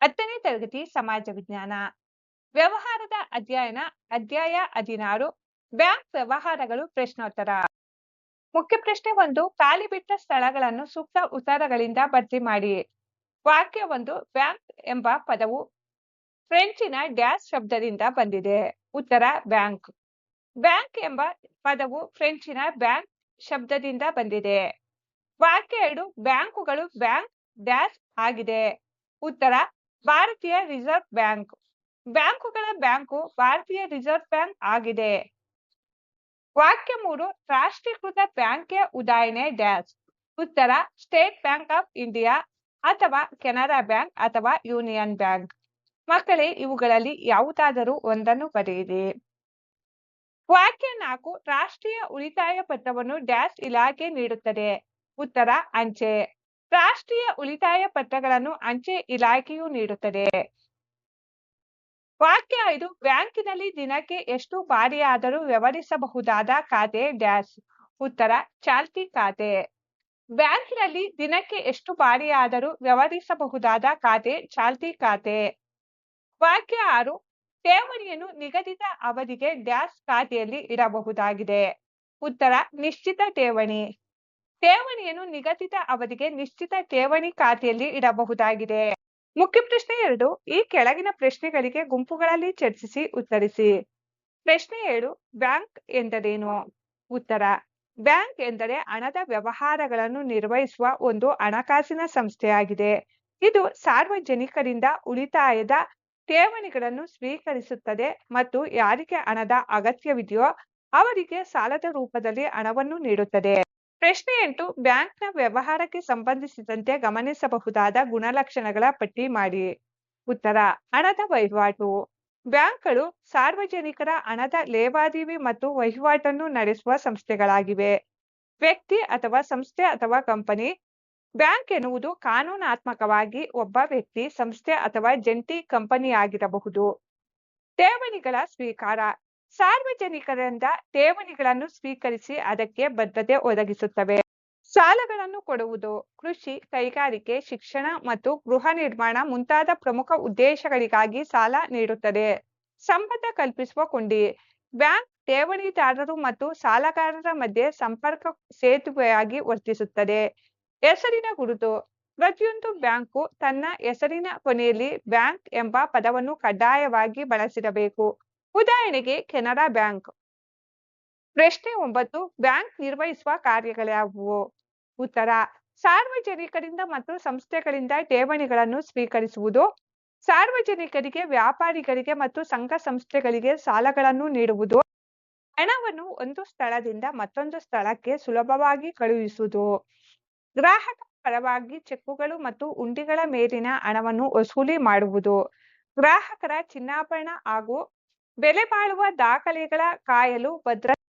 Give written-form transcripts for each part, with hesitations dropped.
10ನೇ ತರಗತಿ ಸಮಾಜ ವಿಜ್ಞಾನ. ವ್ಯವಹಾರದ ಅಧ್ಯಾಯ 16 ಬ್ಯಾಂಕ್ ವ್ಯವಹಾರಗಳು ಪ್ರಶ್ನೋತ್ತರ. ಮುಖ್ಯ ಪ್ರಶ್ನೆ 1, ಖಾಲಿ ಬಿಟ್ಟ ಸ್ಥಳಗಳನ್ನು ಸೂಕ್ತ ಉತ್ತರಗಳಿಂದ ಭರ್ತಿ ಮಾಡಿ. ವಾಕ್ಯ 1, ಬ್ಯಾಂಕ್ ಎಂಬ ಪದವು ಫ್ರೆಂಚಿನ ಡ್ಯಾಶ್ ಶಬ್ದದಿಂದ ಬಂದಿದೆ. ಉತ್ತರ ಬ್ಯಾಂಕ್. ಬ್ಯಾಂಕ್ ಎಂಬ ಪದವು ಫ್ರೆಂಚಿನ ಬ್ಯಾಂಕ್ ಶಬ್ದದಿಂದ ಬಂದಿದೆ. ವಾಕ್ಯ 2, ಬ್ಯಾಂಕುಗಳು ಬ್ಯಾಂಕ್ ಡ್ಯಾಶ್ ಆಗಿದೆ. ಉತ್ತರ ಭಾರತೀಯ ರಿಸರ್ವ್ ಬ್ಯಾಂಕ್. ಬ್ಯಾಂಕುಗಳ ಬ್ಯಾಂಕು ಭಾರತೀಯ ರಿಸರ್ವ್ ಬ್ಯಾಂಕ್ ಆಗಿದೆ. ವಾಕ್ಯ 3, ರಾಷ್ಟ್ರೀಕೃತ ಬ್ಯಾಂಕ್ಗೆ ಉದಾಹರಣೆ ಡ್ಯಾಶ್. ಉತ್ತರ ಸ್ಟೇಟ್ ಬ್ಯಾಂಕ್ ಆಫ್ ಇಂಡಿಯಾ ಅಥವಾ ಕೆನರಾ ಬ್ಯಾಂಕ್ ಅಥವಾ ಯೂನಿಯನ್ ಬ್ಯಾಂಕ್. ಮಕ್ಕಳೇ, ಇವುಗಳಲ್ಲಿ ಯಾವುದಾದರೂ ಒಂದನ್ನು ಬರೆಯಿರಿ. ವಾಕ್ಯ 4, ರಾಷ್ಟ್ರೀಯ ಉಳಿತಾಯ ಪತ್ರವನ್ನು ಡ್ಯಾಶ್ ಇಲಾಖೆ ನೀಡುತ್ತದೆ. ಉತ್ತರ ಅಂಚೆ. ರಾಷ್ಟ್ರೀಯ ಉಳಿತಾಯ ಪತ್ರಗಳನ್ನು ಅಂಚೆ ಇಲಾಖೆಯು ನೀಡುತ್ತದೆ. ವಾಕ್ಯ 5, ಬ್ಯಾಂಕಿನಲ್ಲಿ ದಿನಕ್ಕೆ ಎಷ್ಟು ಬಾರಿಯಾದರೂ ವ್ಯವಹರಿಸಬಹುದಾದ ಖಾತೆ ಡ್ಯಾಶ್. ಉತ್ತರ ಚಾಲ್ತಿ ಖಾತೆ. ಬ್ಯಾಂಕಿನಲ್ಲಿ ದಿನಕ್ಕೆ ಎಷ್ಟು ಬಾರಿಯಾದರೂ ವ್ಯವಹರಿಸಬಹುದಾದ ಖಾತೆ ಚಾಲ್ತಿ ಖಾತೆ. ವಾಕ್ಯ 6, ಠೇವಣಿಯನ್ನು ನಿಗದಿತ ಅವಧಿಗೆ ಡ್ಯಾಶ್ ಖಾತೆಯಲ್ಲಿ ಇಡಬಹುದಾಗಿದೆ. ಉತ್ತರ ನಿಶ್ಚಿತ ಠೇವಣಿ. ಠೇವಣಿಯನ್ನು ನಿಗದಿತ ಅವಧಿಗೆ ನಿಶ್ಚಿತ ಠೇವಣಿ ಖಾತೆಯಲ್ಲಿ ಇಡಬಹುದಾಗಿದೆ. ಮುಖ್ಯ ಪ್ರಶ್ನೆ 2, ಈ ಕೆಳಗಿನ ಪ್ರಶ್ನೆಗಳಿಗೆ ಗುಂಪುಗಳಲ್ಲಿ ಚರ್ಚಿಸಿ ಉತ್ತರಿಸಿ. ಪ್ರಶ್ನೆ 7, ಬ್ಯಾಂಕ್ ಎಂದರೇನು? ಉತ್ತರ ಬ್ಯಾಂಕ್ ಎಂದರೆ ಹಣದ ವ್ಯವಹಾರಗಳನ್ನು ನಿರ್ವಹಿಸುವ ಒಂದು ಹಣಕಾಸಿನ ಸಂಸ್ಥೆಯಾಗಿದೆ. ಇದು ಸಾರ್ವಜನಿಕರಿಂದ ಉಳಿತಾಯದ ಠೇವಣಿಗಳನ್ನು ಸ್ವೀಕರಿಸುತ್ತದೆ ಮತ್ತು ಯಾರಿಗೆ ಹಣದ ಅಗತ್ಯವಿದೆಯೋ ಅವರಿಗೆ ಸಾಲದ ರೂಪದಲ್ಲಿ ಹಣವನ್ನು ನೀಡುತ್ತದೆ. ಪ್ರಶ್ನೆ 8, ಬ್ಯಾಂಕ್ನ ವ್ಯವಹಾರಕ್ಕೆ ಸಂಬಂಧಿಸಿದಂತೆ ಗಮನಿಸಬಹುದಾದ ಗುಣಲಕ್ಷಣಗಳ ಪಟ್ಟಿ ಮಾಡಿ. ಉತ್ತರ ಹಣದ ವಹಿವಾಟು. ಬ್ಯಾಂಕ್ಗಳು ಸಾರ್ವಜನಿಕರ ಹಣದ ಲೇವಾದೇವಿ ಮತ್ತು ವಹಿವಾಟನ್ನು ನಡೆಸುವ ಸಂಸ್ಥೆಗಳಾಗಿವೆ. ವ್ಯಕ್ತಿ ಅಥವಾ ಸಂಸ್ಥೆ ಅಥವಾ ಕಂಪನಿ. ಬ್ಯಾಂಕ್ ಎನ್ನುವುದು ಕಾನೂನಾತ್ಮಕವಾಗಿ ಒಬ್ಬ ವ್ಯಕ್ತಿ, ಸಂಸ್ಥೆ ಅಥವಾ ಜಂಟಿ ಕಂಪನಿಯಾಗಿರಬಹುದು. ಠೇವಣಿಗಳ ಸ್ವೀಕಾರ. ಸಾರ್ವಜನಿಕರಿಂದ ಠೇವಣಿಗಳನ್ನು ಸ್ವೀಕರಿಸಿ ಅದಕ್ಕೆ ಭದ್ರತೆ ಒದಗಿಸುತ್ತವೆ. ಸಾಲಗಳನ್ನು ಕೊಡುವುದು. ಕೃಷಿ, ಕೈಗಾರಿಕೆ, ಶಿಕ್ಷಣ ಮತ್ತು ಗೃಹ ನಿರ್ಮಾಣ ಮುಂತಾದ ಪ್ರಮುಖ ಉದ್ದೇಶಗಳಿಗಾಗಿ ಸಾಲ ನೀಡುತ್ತದೆ. ಸಂಬಂಧ ಕಲ್ಪಿಸುವ ಕೊಂಡಿ. ಬ್ಯಾಂಕ್ ಠೇವಣಿದಾರರು ಮತ್ತು ಸಾಲಗಾರರ ಮಧ್ಯೆ ಸಂಪರ್ಕ ಸೇತುವೆಯಾಗಿ ವರ್ತಿಸುತ್ತದೆ. ಹೆಸರಿನ ಗುರುತು. ಪ್ರತಿಯೊಂದು ಬ್ಯಾಂಕು ತನ್ನ ಹೆಸರಿನ ಕೊನೆಯಲ್ಲಿ ಬ್ಯಾಂಕ್ ಎಂಬ ಪದವನ್ನು ಕಡ್ಡಾಯವಾಗಿ ಬಳಸಿರಬೇಕು. ಉದಾಹರಣೆಗೆ ಕೆನರಾ ಬ್ಯಾಂಕ್. ಪ್ರಶ್ನೆ 9, ಬ್ಯಾಂಕ್ ನಿರ್ವಹಿಸುವ ಕಾರ್ಯಗಳ್ಯಾವುವು? ಉತ್ತರ ಸಾರ್ವಜನಿಕರಿಂದ ಮತ್ತು ಸಂಸ್ಥೆಗಳಿಂದ ಠೇವಣಿಗಳನ್ನು ಸ್ವೀಕರಿಸುವುದು, ಸಾರ್ವಜನಿಕರಿಗೆ, ವ್ಯಾಪಾರಿಗಳಿಗೆ ಮತ್ತು ಸಂಘ ಸಂಸ್ಥೆಗಳಿಗೆ ಸಾಲಗಳನ್ನು ನೀಡುವುದು, ಹಣವನ್ನು ಒಂದು ಸ್ಥಳದಿಂದ ಮತ್ತೊಂದು ಸ್ಥಳಕ್ಕೆ ಸುಲಭವಾಗಿ ಕಳುಹಿಸುವುದು, ಗ್ರಾಹಕ ಪರವಾಗಿ ಚೆಕ್ಕುಗಳು ಮತ್ತು ಹುಂಡಿಗಳ ಮೇಲಿನ ಹಣವನ್ನು ವಸೂಲಿ ಮಾಡುವುದು, ಗ್ರಾಹಕರ ಚಿನ್ನಾಭರಣ ಹಾಗೂ ಬೆಲೆ ಬಾಳುವ ದಾಖಲೆಗಳ ಕಾಯಲು ಭದ್ರತಾ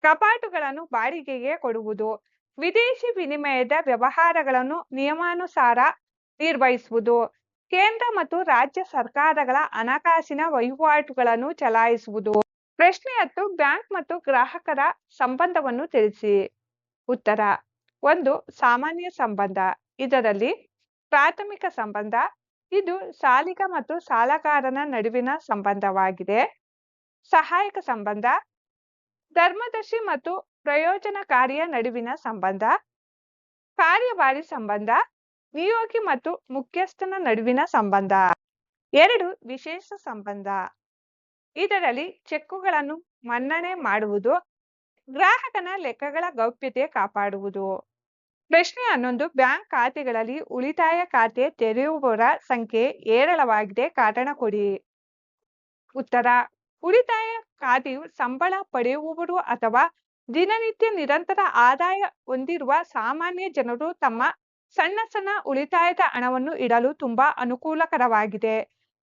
ಕಪಾಟುಗಳನ್ನು ಬಾಡಿಗೆಗೆ ಕೊಡುವುದು, ವಿದೇಶಿ ವಿನಿಮಯದ ವ್ಯವಹಾರಗಳನ್ನು ನಿಯಮಾನುಸಾರ ನಿರ್ವಹಿಸುವುದು, ಕೇಂದ್ರ ಮತ್ತು ರಾಜ್ಯ ಸರ್ಕಾರಗಳ ಹಣಕಾಸಿನ ವಹಿವಾಟುಗಳನ್ನು ಚಲಾಯಿಸುವುದು. ಪ್ರಶ್ನೆ 10, ಬ್ಯಾಂಕ್ ಮತ್ತು ಗ್ರಾಹಕರ ಸಂಬಂಧವನ್ನು ತಿಳಿಸಿ. ಉತ್ತರ 1, ಸಾಮಾನ್ಯ ಸಂಬಂಧ. ಇದರಲ್ಲಿ ಪ್ರಾಥಮಿಕ ಸಂಬಂಧ. ಇದು ಸಾಲಿಗ ಮತ್ತು ಸಾಲಗಾರನ ನಡುವಿನ ಸಂಬಂಧವಾಗಿದೆ. ಸಹಾಯಕ ಸಂಬಂಧ. ಧರ್ಮದರ್ಶಿ ಮತ್ತು ಪ್ರಯೋಜನಕಾರಿಯ ನಡುವಿನ ಸಂಬಂಧ. ಕಾರ್ಯಭಾರಿ ಸಂಬಂಧ. ನಿಯೋಗಿ ಮತ್ತು ಮುಖ್ಯಸ್ಥನ ನಡುವಿನ ಸಂಬಂಧ. 2, ವಿಶೇಷ ಸಂಬಂಧ. ಇದರಲ್ಲಿ ಚೆಕ್ಕುಗಳನ್ನು ಮನ್ನಣೆ ಮಾಡುವುದು, ಗ್ರಾಹಕನ ಲೆಕ್ಕಗಳ ಗೌಪ್ಯತೆ ಕಾಪಾಡುವುದು. ಪ್ರಶ್ನೆ 11, ಬ್ಯಾಂಕ್ ಖಾತೆಗಳಲ್ಲಿ ಉಳಿತಾಯ ಖಾತೆ ತೆರೆಯುವವರ ಸಂಖ್ಯೆ ಹೇರಳವಾಗಿದೆ, ಕಾರಣ ಕೊಡಿ. ಉತ್ತರ ಉಳಿತಾಯ ಖಾತೆಯು ಸಂಬಳ ಪಡೆಯುವವರು ಅಥವಾ ದಿನನಿತ್ಯ ನಿರಂತರ ಆದಾಯ ಹೊಂದಿರುವ ಸಾಮಾನ್ಯ ಜನರು ತಮ್ಮ ಸಣ್ಣ ಉಳಿತಾಯದ ಹಣವನ್ನು ಇಡಲು ತುಂಬಾ ಅನುಕೂಲಕರವಾಗಿದೆ.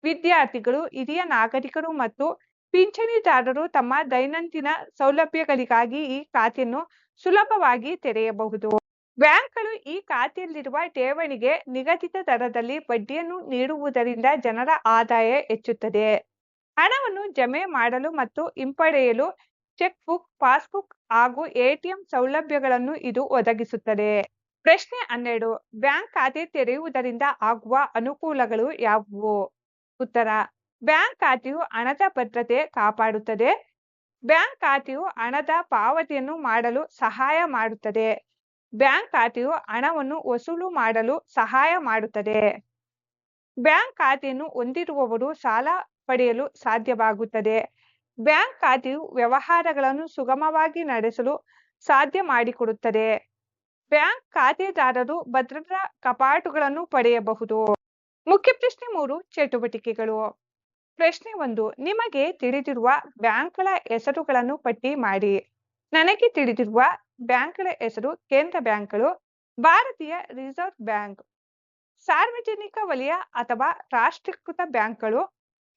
ವಿದ್ಯಾರ್ಥಿಗಳು, ಹಿರಿಯ ನಾಗರಿಕರು ಮತ್ತು ಪಿಂಚಣಿದಾರರು ತಮ್ಮ ದೈನಂದಿನ ಸೌಲಭ್ಯಗಳಿಗಾಗಿ ಈ ಖಾತೆಯನ್ನು ಸುಲಭವಾಗಿ ತೆರೆಯಬಹುದು. ಬ್ಯಾಂಕ್ಗಳು ಈ ಖಾತೆಯಲ್ಲಿರುವ ಠೇವಣಿಗೆ ನಿಗದಿತ ದರದಲ್ಲಿ ಬಡ್ಡಿಯನ್ನು ನೀಡುವುದರಿಂದ ಜನರ ಆದಾಯ ಹೆಚ್ಚುತ್ತದೆ. ಹಣವನ್ನು ಜಮೆ ಮಾಡಲು ಮತ್ತು ಹಿಂಪಡೆಯಲು ಚೆಕ್ ಬುಕ್, ಪಾಸ್ಬುಕ್ ಹಾಗೂ ಎಟಿಎಂ ಸೌಲಭ್ಯಗಳನ್ನು ಇದು ಒದಗಿಸುತ್ತದೆ. ಪ್ರಶ್ನೆ 12. ಬ್ಯಾಂಕ್ ಖಾತೆ ತೆರೆಯುವುದರಿಂದ ಆಗುವ ಅನುಕೂಲಗಳು ಯಾವುವು? ಉತ್ತರ: ಬ್ಯಾಂಕ್ ಖಾತೆಯು ಹಣದ ಭದ್ರತೆ ಕಾಪಾಡುತ್ತದೆ. ಬ್ಯಾಂಕ್ ಖಾತೆಯು ಹಣದ ಪಾವತಿಯನ್ನು ಮಾಡಲು ಸಹಾಯ ಮಾಡುತ್ತದೆ. ಬ್ಯಾಂಕ್ ಖಾತೆಯು ಹಣವನ್ನು ವಸೂಲು ಮಾಡಲು ಸಹಾಯ ಮಾಡುತ್ತದೆ. ಬ್ಯಾಂಕ್ ಖಾತೆಯನ್ನು ಹೊಂದಿರುವವರು ಸಾಲ ಪಡೆಯಲು ಸಾಧ್ಯವಾಗುತ್ತದೆ. ಬ್ಯಾಂಕ್ ಖಾತೆಯು ವ್ಯವಹಾರಗಳನ್ನು ಸುಗಮವಾಗಿ ನಡೆಸಲು ಸಾಧ್ಯ ಮಾಡಿಕೊಡುತ್ತದೆ. ಬ್ಯಾಂಕ್ ಖಾತೆದಾರರು ಭದ್ರತಾ ಕಪಾಟುಗಳನ್ನು ಪಡೆಯಬಹುದು. ಮುಖ್ಯ ಪ್ರಶ್ನೆ 3. ಚಟುವಟಿಕೆಗಳು. ಪ್ರಶ್ನೆ 1. ನಿಮಗೆ ತಿಳಿದಿರುವ ಬ್ಯಾಂಕ್ಗಳ ಹೆಸರುಗಳನ್ನು ಪಟ್ಟಿ ಮಾಡಿ. ನನಗೆ ತಿಳಿದಿರುವ ಬ್ಯಾಂಕ್ಗಳ ಹೆಸರು: ಕೇಂದ್ರ ಬ್ಯಾಂಕ್ಗಳು, ಭಾರತೀಯ ರಿಸರ್ವ್ ಬ್ಯಾಂಕ್, ಸಾರ್ವಜನಿಕ ವಲಯ ಅಥವಾ ರಾಷ್ಟ್ರೀಕೃತ ಬ್ಯಾಂಕ್ಗಳು,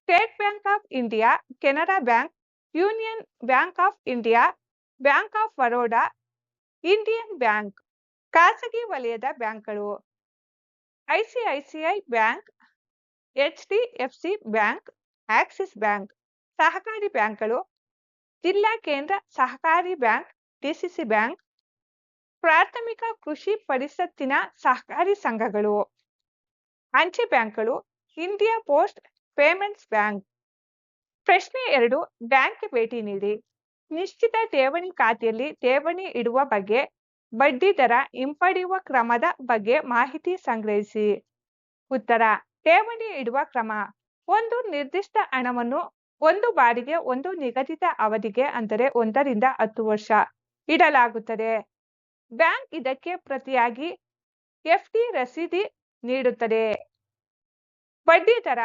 state bank of India, Canara bank, union bank of India, bank of Baroda, Indian bank. ಖಾಸಗಿ ವಲಯದ ಬ್ಯಾಂಕ್ಗಳು: ICICI bank, HDFC bank, Axis bank. ಸಹಕಾರಿ ಬ್ಯಾಂಕ್ಗಳು: ಜಿಲ್ಲಾ ಕೇಂದ್ರ ಸಹಕಾರಿ ಬ್ಯಾಂಕ್, ಡಿಸಿಸಿ ಬ್ಯಾಂಕ್, ಪ್ರಾಥಮಿಕ ಕೃಷಿ ಪರಿಷತ್ತಿನ ಸಹಕಾರಿ ಸಂಘಗಳು. ಅಂಚೆ ಬ್ಯಾಂಕ್ಗಳು: ಇಂಡಿಯಾ ಪೋಸ್ಟ್ ಪೇಮೆಂಟ್ಸ್ ಬ್ಯಾಂಕ್. ಪ್ರಶ್ನೆ 2. ಬ್ಯಾಂಕ್ಗೆ ಭೇಟಿ ನೀಡಿ. ನಿಶ್ಚಿತ ಠೇವಣಿ ಖಾತೆಯಲ್ಲಿ ಠೇವಣಿ ಇಡುವ ಬಗ್ಗೆ, ಬಡ್ಡಿ ದರ, ಹಿಂಪಡೆಯುವ ಕ್ರಮದ ಬಗ್ಗೆ ಮಾಹಿತಿ ಸಂಗ್ರಹಿಸಿ. ಉತ್ತರ: ಠೇವಣಿ ಇಡುವ ಕ್ರಮ: ಒಂದು ನಿರ್ದಿಷ್ಟ ಹಣವನ್ನು ಒಂದು ಬಾರಿಗೆ ಒಂದು ನಿಗದಿತ ಅವಧಿಗೆ, ಅಂದರೆ 1 ರಿಂದ 10 ವರ್ಷ ಇಡಲಾಗುತ್ತದೆ. ಬ್ಯಾಂಕ್ ಇದಕ್ಕೆ ಪ್ರತಿಯಾಗಿ ಎಫ್ಡಿ ರಸೀದಿ ನೀಡುತ್ತದೆ. ಬಡ್ಡಿ ದರ: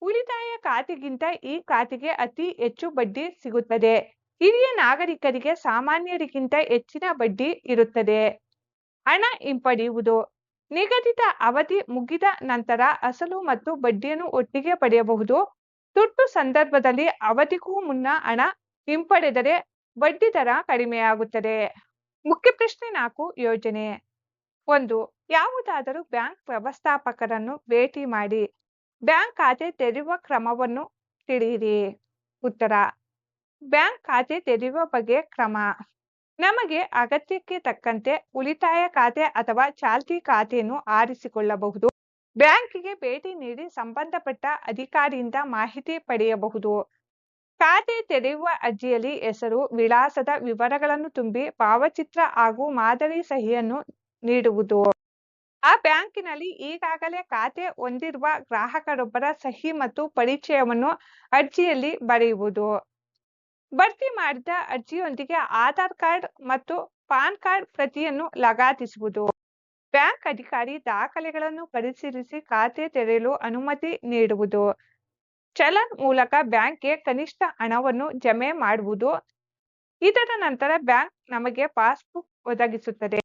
ಉಳಿತಾಯ ಖಾತೆಗಿಂತ ಈ ಖಾತೆಗೆ ಅತಿ ಹೆಚ್ಚು ಬಡ್ಡಿ ಸಿಗುತ್ತದೆ. ಹಿರಿಯ ನಾಗರಿಕರಿಗೆ ಸಾಮಾನ್ಯರಿಗಿಂತ ಹೆಚ್ಚಿನ ಬಡ್ಡಿ ಇರುತ್ತದೆ. ಹಣ ಹಿಂಪಡೆಯುವುದು: ನಿಗದಿತ ಅವಧಿ ಮುಗಿದ ನಂತರ ಅಸಲು ಮತ್ತು ಬಡ್ಡಿಯನ್ನು ಒಟ್ಟಿಗೆ ಪಡೆಯಬಹುದು. ತುರ್ತು ಸಂದರ್ಭದಲ್ಲಿ ಅವಧಿಗೂ ಮುನ್ನ ಹಣ ಹಿಂಪಡೆದರೆ ಬಡ್ಡಿ ದರ ಕಡಿಮೆಯಾಗುತ್ತದೆ. ಮುಖ್ಯ ಪ್ರಶ್ನೆ 4. ಯೋಜನೆ. 1. ಯಾವುದಾದರೂ ಬ್ಯಾಂಕ್ ವ್ಯವಸ್ಥಾಪಕರನ್ನು ಭೇಟಿ ಮಾಡಿ. ಬ್ಯಾಂಕ್ ಖಾತೆ ತೆರೆಯುವ ಕ್ರಮವನ್ನು ತಿಳಿಯಿರಿ. ಉತ್ತರ: ಬ್ಯಾಂಕ್ ಖಾತೆ ತೆರೆಯುವ ಬಗ್ಗೆ ಕ್ರಮ: ನಮಗೆ ಅಗತ್ಯಕ್ಕೆ ತಕ್ಕಂತೆ ಉಳಿತಾಯ ಖಾತೆ ಅಥವಾ ಚಾಲ್ತಿ ಖಾತೆಯನ್ನು ಆರಿಸಿಕೊಳ್ಳಬಹುದು. ಬ್ಯಾಂಕಿಗೆ ಭೇಟಿ ನೀಡಿ ಸಂಬಂಧಪಟ್ಟ ಅಧಿಕಾರಿಯಿಂದ ಮಾಹಿತಿ ಪಡೆಯಬಹುದು. ಖಾತೆ ತೆರೆಯುವ ಅರ್ಜಿಯಲ್ಲಿ ಹೆಸರು, ವಿಳಾಸದ ವಿವರಗಳನ್ನು ತುಂಬಿ ಭಾವಚಿತ್ರ ಹಾಗೂ ಮಾದರಿ ಸಹಿಯನ್ನು ನೀಡುವುದು. ಆ ಬ್ಯಾಂಕಿನಲ್ಲಿ ಈಗಾಗಲೇ ಖಾತೆ ಹೊಂದಿರುವ ಗ್ರಾಹಕರೊಬ್ಬರ ಸಹಿ ಮತ್ತು ಪರಿಚಯವನ್ನು ಅರ್ಜಿಯಲ್ಲಿ ಬರೆಯುವುದು. ಭರ್ತಿ ಮಾಡಿದ ಅರ್ಜಿಯೊಂದಿಗೆ ಆಧಾರ್ ಕಾರ್ಡ್ ಮತ್ತು ಪಾನ್ ಕಾರ್ಡ್ ಪ್ರತಿಯನ್ನು ಲಗತ್ತಿಸುವುದು. ಬ್ಯಾಂಕ್ ಅಧಿಕಾರಿ ದಾಖಲೆಗಳನ್ನು ಪರಿಶೀಲಿಸಿ ಖಾತೆ ತೆರೆಯಲು ಅನುಮತಿ ನೀಡುವುದು. ಚಲನ್ ಮೂಲಕ ಬ್ಯಾಂಕ್ಗೆ ಕನಿಷ್ಠ ಹಣವನ್ನು ಜಮೆ ಮಾಡುವುದು. ಇದರ ನಂತರ ಬ್ಯಾಂಕ್ ನಮಗೆ ಪಾಸ್ಬುಕ್ ಒದಗಿಸುತ್ತದೆ.